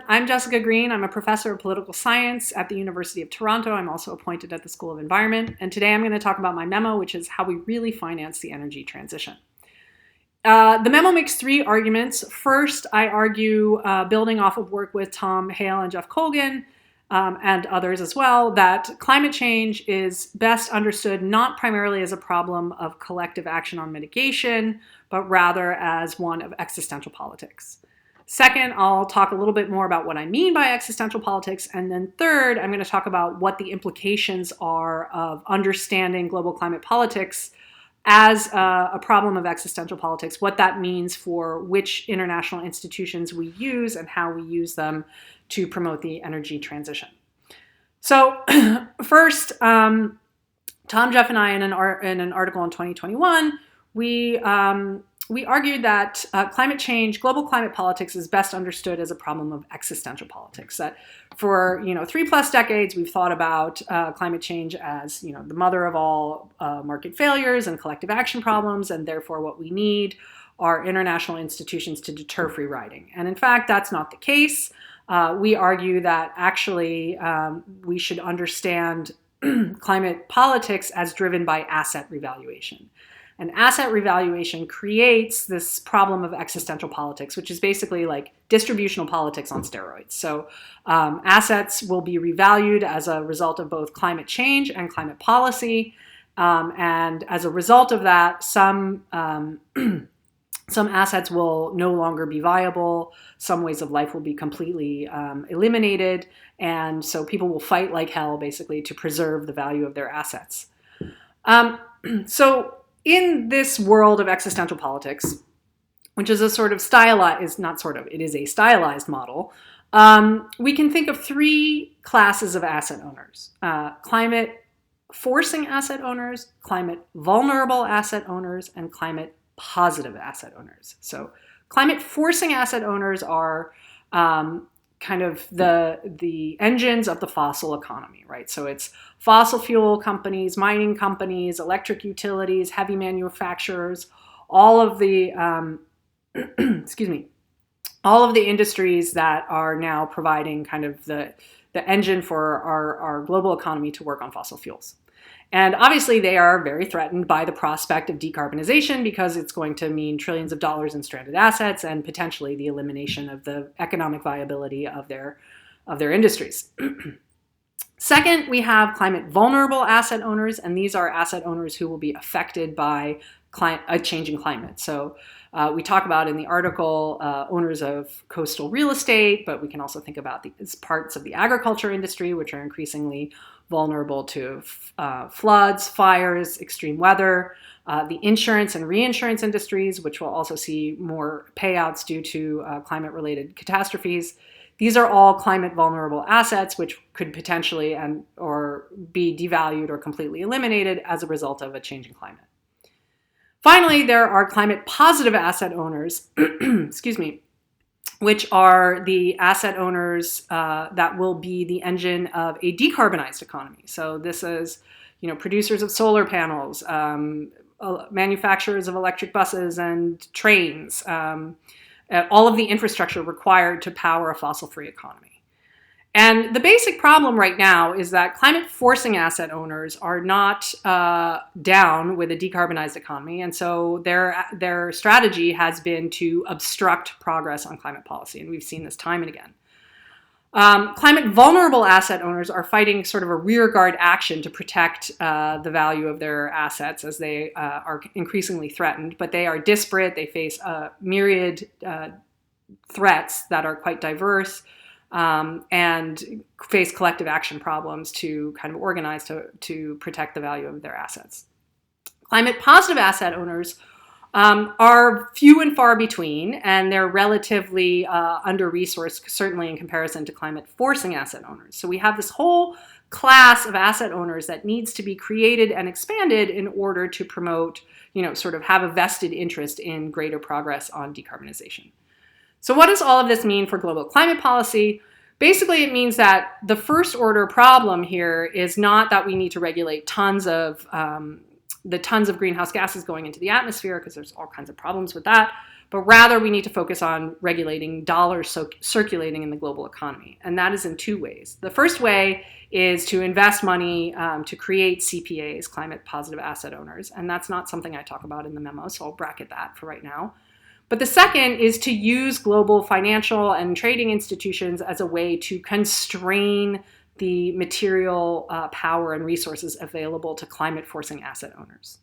I'm Jessica Green. I'm a professor of political science at the University of Toronto. I'm also appointed at the School of Environment. And today I'm going to talk about my memo, which is how we really finance the energy transition. The memo makes three arguments. First, I argue, building off of work with Tom Hale and Jeff Colgan, and others as well, that climate change is best understood not primarily as a problem of collective action on mitigation, but rather as one of existential politics. Second, I'll talk a little bit more about what I mean by existential politics. And then third, I'm going to talk about what the implications are of understanding global climate politics as a problem of existential politics, what that means for which international institutions we use and how we use them to promote the energy transition. So first, Tom, Jeff, and I, in an article in 2021, we argued that climate change, global climate politics, is best understood as a problem of existential politics. That for 3+ decades, we've thought about climate change as the mother of all market failures and collective action problems, and therefore what we need are international institutions to deter free riding. And in fact, that's not the case. We argue that actually we should understand climate politics as driven by asset revaluation. And asset revaluation creates this problem of existential politics, which is basically like distributional politics on steroids. So assets will be revalued as a result of both climate change and climate policy. And as a result of that, some assets will no longer be viable. Some ways of life will be completely eliminated. And so people will fight like hell, basically, to preserve the value of their assets. So in this world of existential politics, which is a sort of it is a stylized model, we can think of three classes of asset owners: climate forcing asset owners, climate vulnerable asset owners, and climate positive asset owners. So climate forcing asset owners are kind of the engines of the fossil economy, right? So it's fossil fuel companies, mining companies, electric utilities, heavy manufacturers, all of the all of the industries that are now providing kind of the engine for our global economy to work on fossil fuels. And obviously they are very threatened by the prospect of decarbonization because it's going to mean trillions of dollars in stranded assets and potentially the elimination of the economic viability of their industries. Second, we have climate vulnerable asset owners, and these are asset owners who will be affected by a changing climate. So we talk about in the article owners of coastal real estate, but we can also think about these parts of the agriculture industry, which are increasingly vulnerable to floods, fires, extreme weather, the insurance and reinsurance industries, which will also see more payouts due to climate-related catastrophes. These are all climate vulnerable assets, which could potentially or be devalued or completely eliminated as a result of a changing climate. Finally, there are climate positive asset owners, which are the asset owners that will be the engine of a decarbonized economy. So this is, producers of solar panels, manufacturers of electric buses and trains, all of the infrastructure required to power a fossil-free economy. And the basic problem right now is that climate forcing asset owners are not down with a decarbonized economy. And so their strategy has been to obstruct progress on climate policy. And we've seen this time and again. Climate vulnerable asset owners are fighting sort of a rearguard action to protect the value of their assets as they are increasingly threatened. But they are disparate. They face a myriad threats that are quite diverse. And face collective action problems to kind of organize to protect the value of their assets. Climate positive asset owners are few and far between, and they're relatively under-resourced, certainly in comparison to climate forcing asset owners. So we have this whole class of asset owners that needs to be created and expanded in order to promote, sort of have a vested interest in greater progress on decarbonization. So what does all of this mean for global climate policy? Basically, it means that the first order problem here is not that we need to regulate tons of greenhouse gases going into the atmosphere, because there's all kinds of problems with that. but rather we need to focus on regulating dollars circulating in the global economy. And that is in two ways. The first way is to invest money to create CPAs, climate positive asset owners. And that's not something I talk about in the memo, so I'll bracket that for right now. But the second is to use global financial and trading institutions as a way to constrain the material power and resources available to climate forcing asset owners.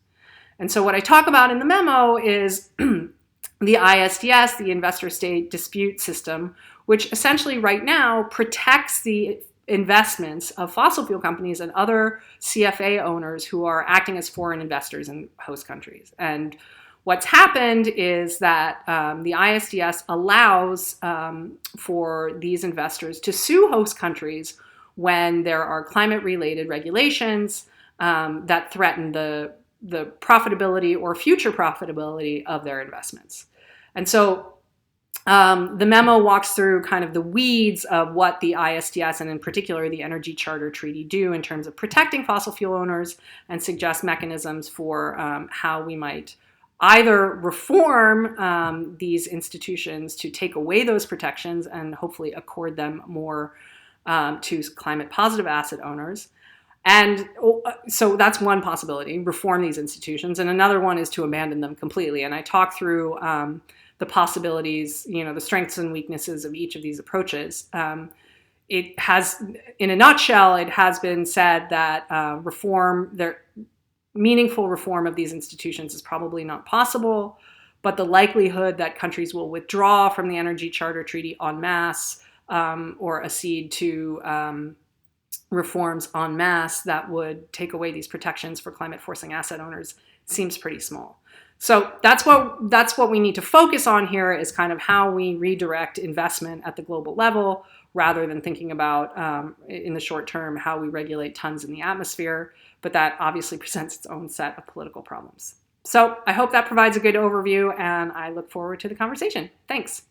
And so what I talk about in the memo is the ISDS, the investor state dispute system, which essentially right now protects the investments of fossil fuel companies and other CFA owners who are acting as foreign investors in host countries. And what's happened is that the ISDS allows for these investors to sue host countries when there are climate-related regulations that threaten the profitability or future profitability of their investments. And so the memo walks through kind of the weeds of what the ISDS and in particular the Energy Charter Treaty do in terms of protecting fossil fuel owners and suggests mechanisms for how we might either reform these institutions to take away those protections and hopefully accord them more to climate positive asset owners. And so that's one possibility, reform these institutions. And another one is to abandon them completely. And I talk through the possibilities, the strengths and weaknesses of each of these approaches. It has, in a nutshell, it has been said that meaningful reform of these institutions is probably not possible, but the likelihood that countries will withdraw from the Energy Charter Treaty en masse or accede to reforms en masse that would take away these protections for climate forcing asset owners seems pretty small. So that's what we need to focus on here is kind of how we redirect investment at the global level rather than thinking about in the short term how we regulate tons in the atmosphere. But that obviously presents its own set of political problems. So I hope that provides a good overview and I look forward to the conversation. Thanks.